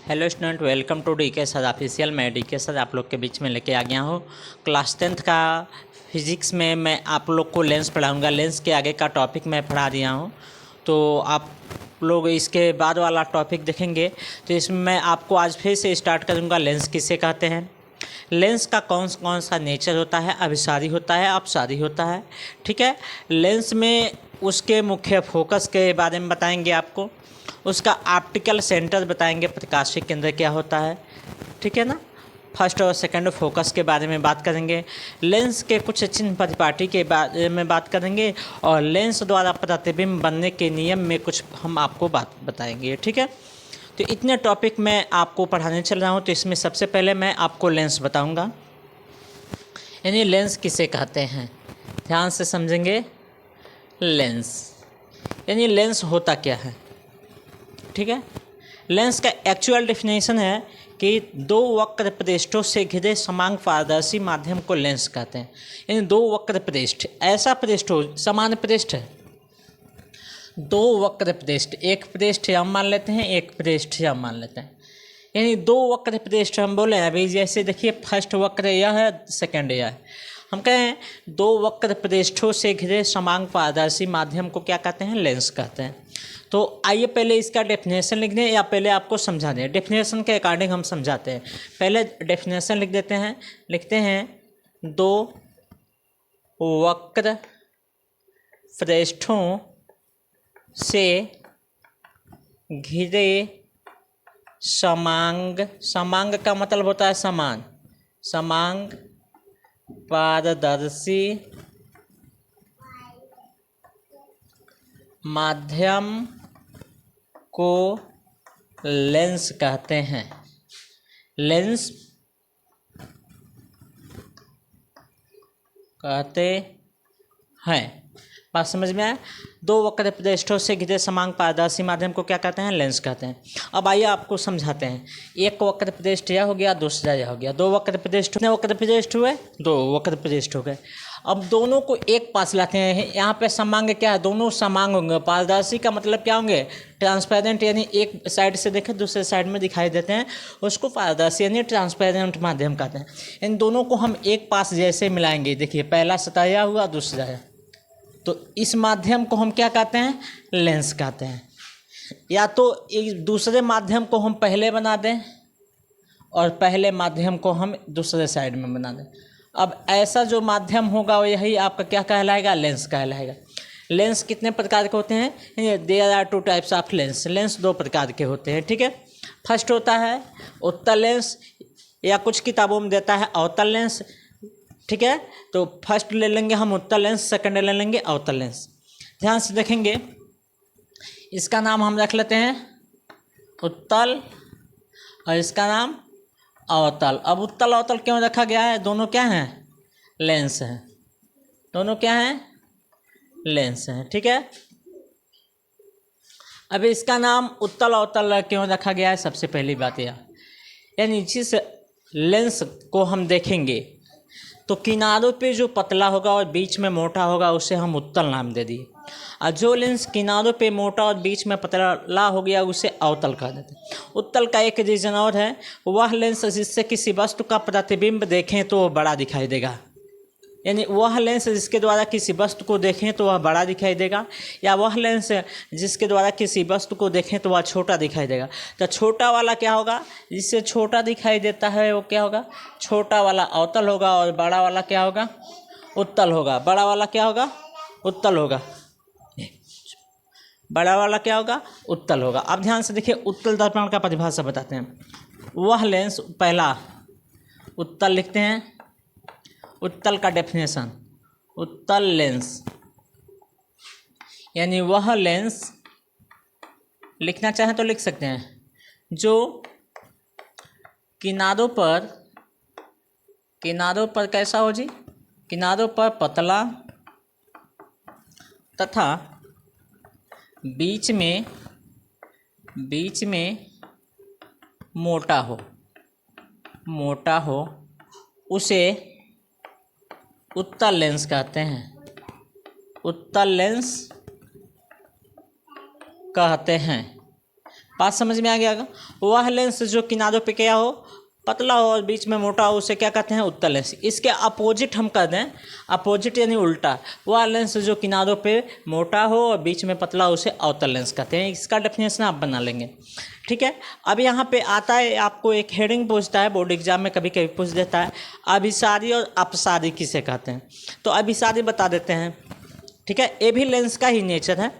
Hello student, welcome to D K sir official. मैं D K sir आप लोग के बीच में लेके आ गया हूँ। क्लास 10th का फिजिक्स में मैं आप लोग को लेंस पढ़ाऊँगा। लेंस के आगे का टॉपिक मैं पढ़ा दिया हूँ, तो आप लोग इसके बाद वाला टॉपिक देखेंगे। तो इसमें मैं आपको आज फिर से स्टार्ट करूँगा। लेंस किसे कहते हैं, लेंस का कौन कौन सा नेचर होता है, अभिसारी होता है, अपसारी होता है। ठीक है, लेंस में उसके मुख्य फोकस के बारे में बताएंगे आपको, उसका ऑप्टिकल सेंटर बताएंगे, प्रकाशीय केंद्र क्या होता है। ठीक है ना, फर्स्ट और सेकंड फोकस के बारे में बात करेंगे, लेंस के कुछ चिन्ह परिपाटी के बारे में बात करेंगे, और लेंस द्वारा प्रतिबिंब बनने के नियम में कुछ हम आपको बात बताएंगे। ठीक है, तो इतने टॉपिक मैं आपको पढ़ाने चल रहा हूँ। तो इसमें सबसे पहले मैं आपको लेंस बताऊँगा, यानी लेंस किसे कहते हैं। ध्यान से समझेंगे। लेंस यानी लेंस होता क्या है। ठीक है, लेंस का एक्चुअल डेफिनेशन है कि दो वक्र पृष्ठों से घिरे समान पारदर्शी माध्यम को लेंस कहते हैं। यानी दो वक्र पृष्ठ, ऐसा पृष्ठ हो, समान पृष्ठ है, दो वक्र पृष्ठ, एक पृष्ठ हम मान लेते हैं, एक पृष्ठ हम मान लेते हैं। यानी दो वक्र पृष्ठ हम बोले अभी, जैसे देखिए फर्स्ट वक्र यह है, सेकंड यह है। हम कहें दो वक्र पृष्ठों से घिरे समान पारदर्शी माध्यम को क्या कहते हैं, लेंस कहते हैं। तो आइए पहले इसका डेफिनेशन लिख दें, या पहले आपको समझा दें। डेफिनेशन के अकॉर्डिंग हम समझाते हैं। पहले डेफिनेशन लिख देते हैं, लिखते हैं दो वक्र पृष्ठों से घिरे समांग, समांग का मतलब होता है समान, समांग पारदर्शी माध्यम को लेंस कहते हैं। लेंस कहते हैं। बात समझ में आया। दो वक्र पृष्ठों से घिरे समान पारदर्शी माध्यम को क्या कहते हैं, लेंस कहते हैं। अब आइए आपको समझाते हैं। एक वक्र पृष्ठ यह हो गया, दूसरा यह हो गया। दो वक्र पृष्ठ, कितने वक्र पृष्ठ हुए, दो वक्र पृष्ठ हो गए। अब दोनों को एक पास लाते हैं। यहाँ पे समांग क्या है, दोनों समांग होंगे। पारदर्शी का मतलब क्या होंगे, ट्रांसपेरेंट, यानी एक साइड से देखें दूसरे साइड में दिखाई देते हैं, उसको पारदर्शी यानी ट्रांसपेरेंट माध्यम कहते हैं। इन दोनों को हम एक पास जैसे मिलाएंगे, देखिए पहला सतह यह हुआ, दूसरा है, तो इस माध्यम को हम क्या कहते हैं, लेंस कहते हैं। या तो एक दूसरे माध्यम को हम पहले बना दें और पहले माध्यम को हम दूसरे साइड में बना दें। अब ऐसा जो माध्यम होगा वो यही आपका क्या कहलाएगा, लेंस कहलाएगा। लेंस कितने प्रकार के होते हैं, there are two types of lens. Lens दो प्रकार के होते हैं। ठीक है, फर्स्ट होता है उत्तल लेंस, या कुछ किताबों में देता है अवतल लेंस। ठीक है, तो फर्स्ट ले लेंगे हम उत्तल लेंस, सेकंड ले लेंगे अवतल लेंस। ध्यान से देखेंगे, इसका नाम हम रख लेते हैं उत्तल और इसका नाम अवतल। अब उत्तल अवतल क्यों रखा गया है, दोनों क्या हैं, लेंस हैं। दोनों क्या हैं, लेंस हैं। ठीक है, अब इसका नाम उत्तल अवतल क्यों रखा गया है, सबसे पहली बात यह, यानी जिस लेंस को हम देखेंगे तो किनारों पे जो पतला होगा और बीच में मोटा होगा उसे हम उत्तल नाम दे दिए, और जो लेंस किनारों पे मोटा और बीच में पतला हो गया उसे अवतल कह देते हैं। उत्तल का एक रीजन और है, वह लेंस जिससे किसी वस्तु का प्रतिबिंब देखें तो वह बड़ा दिखाई देगा। यानी वह लेंस जिसके द्वारा किसी वस्तु को देखें तो वह बड़ा दिखाई देगा, या वह लेंस जिसके द्वारा किसी वस्तु को देखें तो वह छोटा दिखाई देगा। तो छोटा वाला क्या होगा, जिससे छोटा दिखाई देता है वो क्या होगा, छोटा वाला अवतल होगा, और बड़ा वाला क्या होगा, उत्तल होगा। बड़ा वाला क्या होगा, उत्तल होगा। बड़ा वाला क्या होगा, उत्तल होगा। अब ध्यान से देखिए, उत्तल दर्पण का परिभाषा बताते हैं। वह लेंस, पहला उत्तल लिखते हैं, उत्तल का डेफिनेशन, उत्तल लेंस यानी वह लेंस, लिखना चाहें तो लिख सकते हैं, जो किनारों पर कैसा हो जी, किनारों पर पतला तथा बीच में मोटा हो, उसे उत्तल लेंस कहते हैं। उत्तल लेंस कहते हैं। बात समझ में आ गया होगा। वह लेंस जो किनारों पे क्या हो, पतला हो और बीच में मोटा हो, उसे क्या कहते हैं, उत्तल लेंस। इसके अपोजिट हम कर दें, अपोजिट यानी उल्टा, वह लेंस जो किनारों पे मोटा हो और बीच में पतला हो, उसे अवतल लेंस कहते हैं। इसका डेफिनेशन आप बना लेंगे, ठीक है। अब यहाँ पे आता है, आपको एक हेडिंग पूछता है बोर्ड एग्जाम में, कभी कभी पूछ देता है, अभिसारी और अपसारी किसे कहते हैं। तो अभिसारी बता देते हैं, ठीक है। ये भी लेंस का ही नेचर है,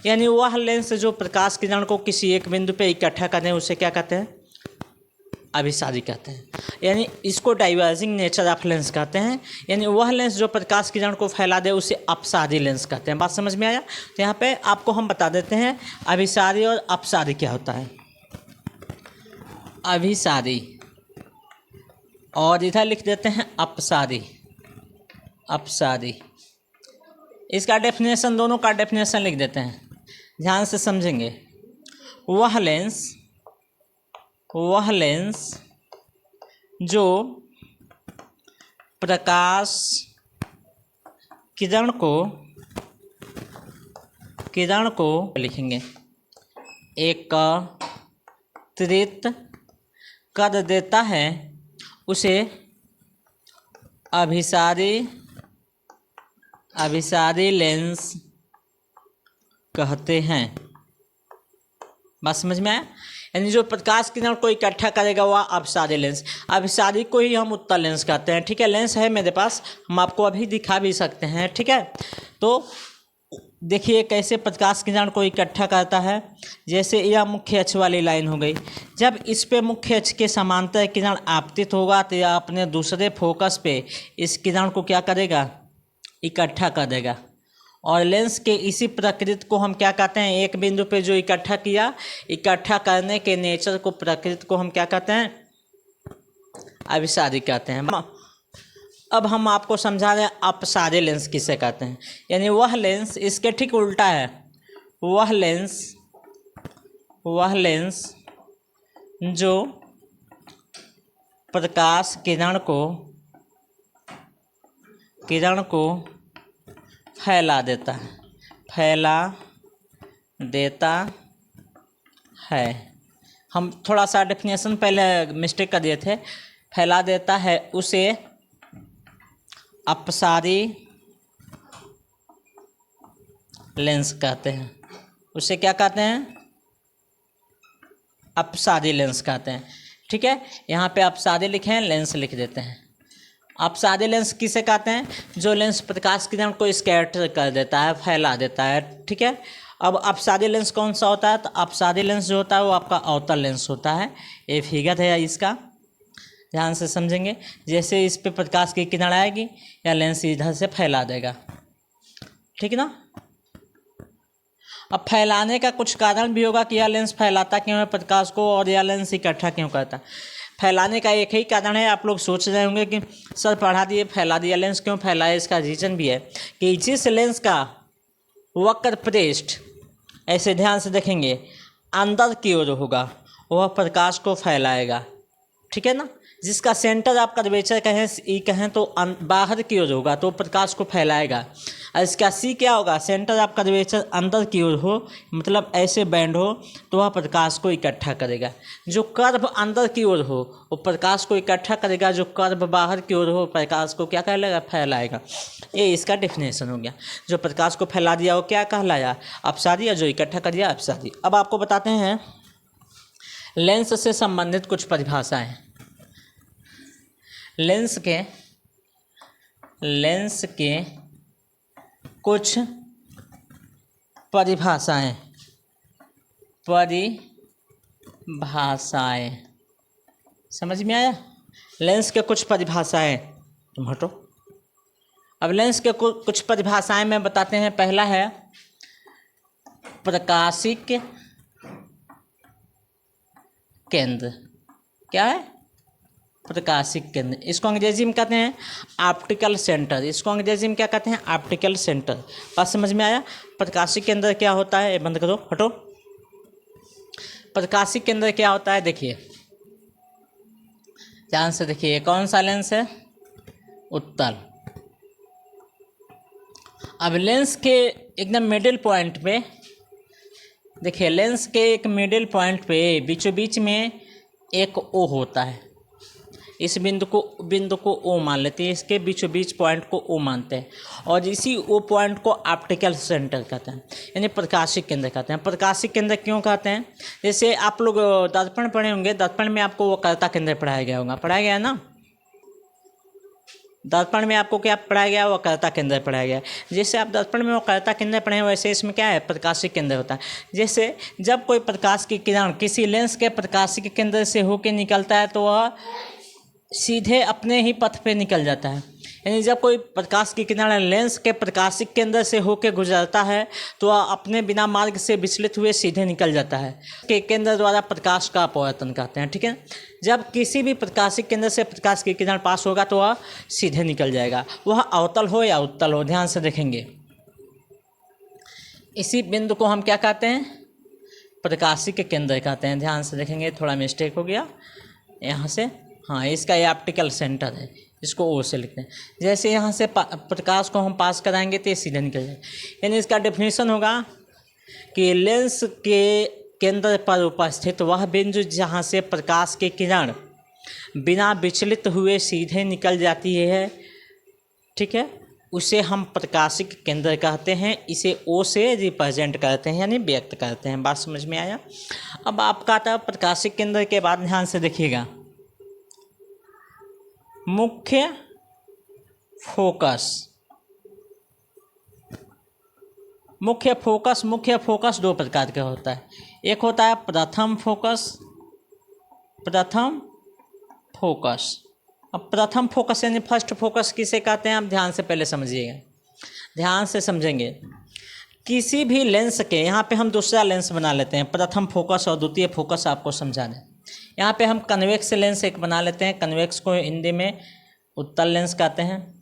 यानी वह लेंस जो प्रकाश किरण को किसी एक बिंदु पे इकट्ठा करते हैं, उसे क्या कहते हैं, अभिसारी कहते हैं। यानी इसको डाइवर्जिंग नेचर ऑफ लेंस कहते हैं, यानी वह लेंस जो प्रकाश किरण को फैला दे उसे अपसारी लेंस कहते हैं। बात समझ में आया। तो यहाँ पे आपको हम बता देते हैं अभिसारी और अपसारी क्या होता है। अभिसारी और इधर लिख देते हैं अपसारी, अपसारी। इसका डेफिनेशन, दोनों का डेफिनेशन लिख देते हैं, ध्यान से समझेंगे। वह लेंस जो प्रकाश किरण को लिखेंगे एकत्रित कर देता है, उसे अभिसारी लेंस कहते हैं। बात समझ में आया। यानी जो प्रकाश किरण को इकट्ठा करेगा वह अपसारी लेंस, अभिसारी को ही हम उत्तल लेंस कहते हैं, ठीक है। लेंस है मेरे पास, हम आपको अभी दिखा भी सकते हैं, ठीक है। तो देखिए कैसे प्रकाश किरण को इकट्ठा करता है। जैसे यह मुख्य अक्ष वाली लाइन हो गई, जब इस पे मुख्य अक्ष के समांतर किरण आपतित होगा तो यह अपने दूसरे फोकस पे इस किरण को क्या करेगा, इकट्ठा कर देगा। और लेंस के इसी प्रकृति को हम क्या कहते हैं, एक बिंदु पे जो इकट्ठा किया, इकट्ठा करने के नेचर को, प्रकृति को हम क्या कहते हैं, अभिसारी कहते हैं। अब हम आपको समझा रहे हैं अपसारी लेंस किसे कहते हैं। यानी वह लेंस, इसके ठीक उल्टा है, वह लेंस जो प्रकाश किरण को फैला देता है। हम थोड़ा सा डेफिनेशन पहले मिस्टेक कर दिए थे। फैला देता है उसे अपसारी लेंस कहते हैं। उसे क्या कहते हैं, अपसारी लेंस कहते हैं, ठीक है। यहाँ पे अपसारी लिखे हैं, लेंस लिख देते हैं। अपसारी लेंस किसे कहते हैं, जो लेंस प्रकाश किरण को स्कैटर कर देता है, फैला देता है, ठीक है। अब अपसारी लेंस कौन सा होता है, तो अपसारी लेंस जो होता है वो आपका अवतल लेंस होता है। ये फिगर है इसका, ध्यान से समझेंगे। जैसे इस पे प्रकाश की किरण आएगी या लेंस इधर से फैला देगा, ठीक है ना। अब फैलाने का कुछ कारण भी होगा कि यह लेंस फैलाता क्यों है प्रकाश को, और यह लेंस इकट्ठा क्यों करता है। फैलाने का एक ही कारण है, आप लोग सोच रहे होंगे कि सर पढ़ा दिए फैला दिया, लेंस क्यों फैलाया। इसका रीजन भी है कि जिस लेंस का वक्र पृष्ठ ऐसे ध्यान से देखेंगे अंदर की ओर होगा वह प्रकाश को फैलाएगा, ठीक है ना। जिसका सेंटर आप कर्वेचर कहें तो बाहर की ओर होगा तो प्रकाश को फैलाएगा। और इसका सी क्या होगा, सेंटर ऑफ कर्वेचर अंदर की ओर हो, मतलब ऐसे बैंड हो तो वह प्रकाश को इकट्ठा करेगा। जो कर्व अंदर की ओर हो वो प्रकाश को इकट्ठा करेगा, जो कर्व बाहर की ओर हो प्रकाश को क्या कहलाएगा, फैलाएगा। ये इसका डेफिनेशन हो गया। जो प्रकाश को फैला दिया वो क्या कहलाया, अपसारी, और जो इकट्ठा कर दिया अपसारी। अब आपको बताते हैं लेंस से संबंधित कुछ परिभाषाएं। लेंस के कुछ परिभाषाएं समझ में आया। लेंस के कुछ परिभाषाएं, तुम हटो। अब लेंस के कुछ परिभाषाएं में बताते हैं। पहला है प्रकाशिक केंद्र। क्या है, प्रकाशिक केंद्र। इसको अंग्रेजी में कहते हैं ऑप्टिकल सेंटर। इसको अंग्रेजी में क्या कहते हैं, ऑप्टिकल सेंटर। बात समझ में आया। प्रकाशिक केंद्र क्या होता है, बंद करो, हटो। प्रकाशिक केंद्र क्या होता है, देखिए ध्यान से देखिए। कौन सा लेंस है, उत्तल। अब लेंस के एकदम मिडिल पॉइंट पे देखिए लेंस के एक मिडिल पॉइंट पे बीचों बीच में एक ओ होता है। इस बिंदु को ओ मान लेते हैं, इसके बीचों बीच पॉइंट को ओ मानते हैं, और इसी ओ पॉइंट को ऑप्टिकल सेंटर कहते हैं, यानी प्रकाशिक केंद्र कहते हैं। प्रकाशिक केंद्र क्यों कहते हैं? जैसे आप लोग दर्पण पढ़े होंगे, दर्पण में आपको वक्रता केंद्र पढ़ाया गया होगा, पढ़ाया गया है ना? दर्पण में आपको क्या पढ़ाया गया? वक्रता केंद्र पढ़ाया गया। जैसे आप दर्पण में वक्रता केंद्र पढ़े हैं, वैसे इसमें क्या है? प्रकाशिक केंद्र होता है। जैसे जब कोई प्रकाश की किरण किसी लेंस के प्रकाशिक केंद्र से होकर निकलता है तो वह सीधे अपने ही पथ पे निकल जाता है। यानी जब कोई प्रकाश की किरण लेंस के प्रकाशिक केंद्र से होकर गुजरता है तो वह अपने बिना मार्ग से विचलित हुए सीधे निकल जाता है, के केंद्र द्वारा प्रकाश का अपवर्तन कहते हैं। ठीक है, जब किसी भी प्रकाशिक केंद्र से प्रकाश की किरण पास होगा तो वह सीधे निकल जाएगा, वह अवतल हो या उत्तल हो। ध्यान से देखेंगे, इसी बिंदु को हम क्या कहते हैं? प्रकाशिक केंद्र कहते हैं। ध्यान से देखेंगे, थोड़ा मिस्टेक हो गया यहाँ से। हाँ, इसका ये ऑप्टिकल सेंटर है, इसको ओ से लिखते हैं। जैसे यहाँ से प्रकाश को हम पास कराएंगे तो ये सीधे निकल जाएगा। यानी इसका डेफिनेशन होगा कि लेंस के केंद्र पर उपस्थित वह बिंदु जहाँ से प्रकाश की किरण बिना विचलित हुए सीधे निकल जाती है, ठीक है, उसे हम प्रकाशिक केंद्र कहते हैं। इसे ओ से रिप्रेजेंट करते हैं, यानी व्यक्त करते हैं। बात समझ में आया? अब आपका आता है प्रकाशिक केंद्र के बाद ध्यान से देखिएगा, मुख्य फोकस। मुख्य फोकस दो प्रकार का होता है। एक होता है प्रथम फोकस। अब प्रथम फोकस यानी फर्स्ट फोकस किसे कहते हैं? आप ध्यान से पहले समझिएगा, ध्यान से समझेंगे। किसी भी लेंस के, यहाँ पे हम दूसरा लेंस बना लेते हैं, प्रथम फोकस और द्वितीय फोकस आपको समझा दें। यहाँ पे हम कन्वेक्स लेंस एक बना लेते हैं, कन्वेक्स को हिंदी में उत्तल लेंस कहते हैं।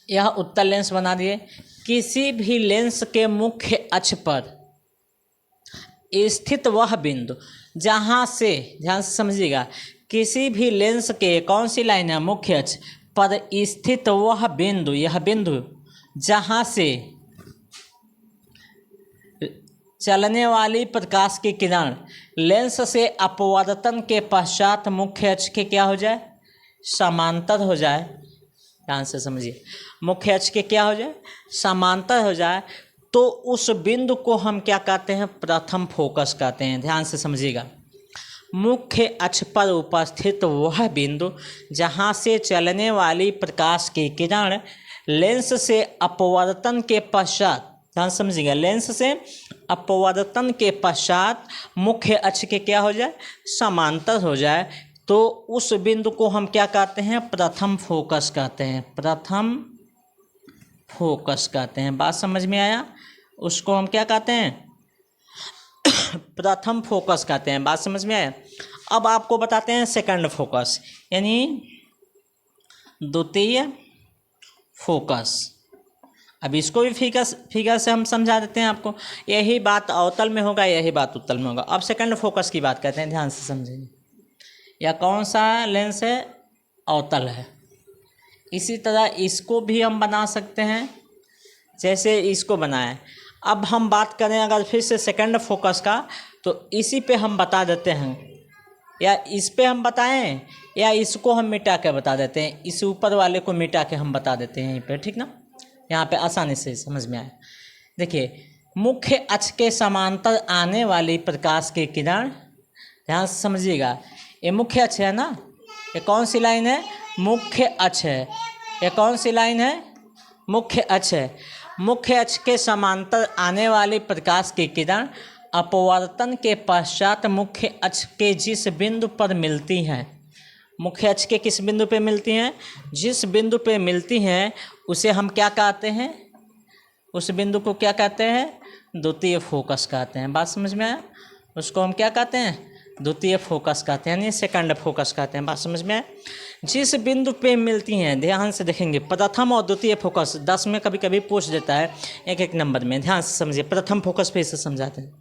यह उत्तल लेंस बना दिए। किसी भी लेंस के मुख्य अक्ष पर स्थित वह बिंदु जहाँ से, ध्यान से समझिएगा, किसी भी लेंस के कौन सी लाइन है? मुख्य अक्ष पर स्थित वह बिंदु, यह बिंदु जहाँ से चलने वाली प्रकाश की किरण लेंस से अपवर्तन के पश्चात मुख्य अक्ष के क्या हो जाए? समांतर हो जाए। ध्यान से समझिए, मुख्य अक्ष के क्या हो जाए? समांतर हो जाए, तो उस बिंदु को हम क्या कहते हैं? प्रथम फोकस कहते हैं। ध्यान से समझिएगा, मुख्य अक्ष पर उपस्थित वह बिंदु जहाँ से चलने वाली प्रकाश की किरण लेंस से अपवर्तन के पश्चात, ध्यान समझिएगा, लेंस से अपवर्तन के पश्चात मुख्य अक्ष के क्या हो जाए? समांतर हो जाए, तो उस बिंदु को हम क्या कहते हैं? प्रथम फोकस कहते हैं। प्रथम फोकस कहते हैं। बात समझ में आया? उसको हम क्या कहते हैं? प्रथम फोकस कहते हैं। बात समझ में आया? अब आपको बताते हैं सेकंड फोकस, यानी द्वितीय फोकस। अब इसको भी फिगर से हम समझा देते हैं आपको। यही बात अवतल में होगा, यही बात उत्तल में होगा। अब सेकंड फोकस की बात करते हैं, ध्यान से समझेंगे। यह कौन सा लेंस है? अवतल है। इसी तरह इसको भी हम बना सकते हैं, जैसे इसको बनाएं। अब हम बात करें अगर फिर से सेकंड फोकस का, तो इसी पे हम बता देते हैं, या इस पे हम बताएं, या इसको हम मिटा के बता देते हैं। इस ऊपर वाले को मिटा के हम बता देते हैं यहीं पे, ठीक ना? यहाँ पे आसानी से समझ में आए। देखिए, मुख्य अक्ष के समांतर आने वाली प्रकाश की किरण, ध्यान से समझिएगा, ये मुख्य अक्ष है ना, ये कौन सी लाइन है? मुख्य अक्ष है। ये कौन सी लाइन है? मुख्य अक्ष है। मुख्य अक्ष के समांतर आने वाली प्रकाश की किरण अपवर्तन के पश्चात मुख्य अक्ष के जिस बिंदु पर मिलती हैं, मुख्य अक्ष के किस बिंदु पे मिलती हैं? जिस बिंदु पे मिलती हैं उसे हम क्या कहते हैं? उस बिंदु को क्या कहते हैं? द्वितीय फोकस कहते हैं। बात समझ में आया? उसको हम क्या कहते हैं? द्वितीय फोकस कहते हैं, यानी सेकंड फोकस कहते हैं। बात समझ में आया? जिस बिंदु पे मिलती हैं, ध्यान से देखेंगे, प्रथम और द्वितीय फोकस 10 में कभी कभी पूछ देता है, एक एक नंबर में। ध्यान से समझिए, प्रथम फोकस पे इसे समझाते हैं।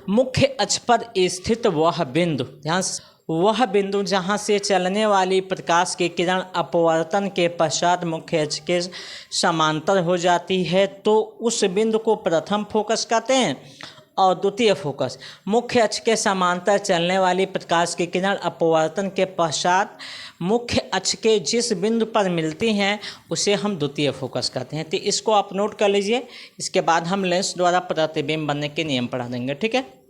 मुख्य अक्ष पर स्थित वह बिंदु, ध्यान से, वह बिंदु जहाँ से चलने वाली प्रकाश की किरण अपवर्तन के पश्चात मुख्य अक्ष के समांतर हो जाती है, तो उस बिंदु को प्रथम फोकस कहते हैं और द्वितीय फोकस। मुख्य अक्ष के समांतर चलने वाली प्रकाश की किरण अपवर्तन के पश्चात मुख्य अक्ष के जिस बिंदु पर मिलती हैं उसे हम द्वितीय फोकस कहते हैं। तो इसको आप नोट कर लीजिए, इसके बाद हम लेंस द्वारा प्रतिबिंब बनने के नियम पढ़ा देंगे, ठीक है।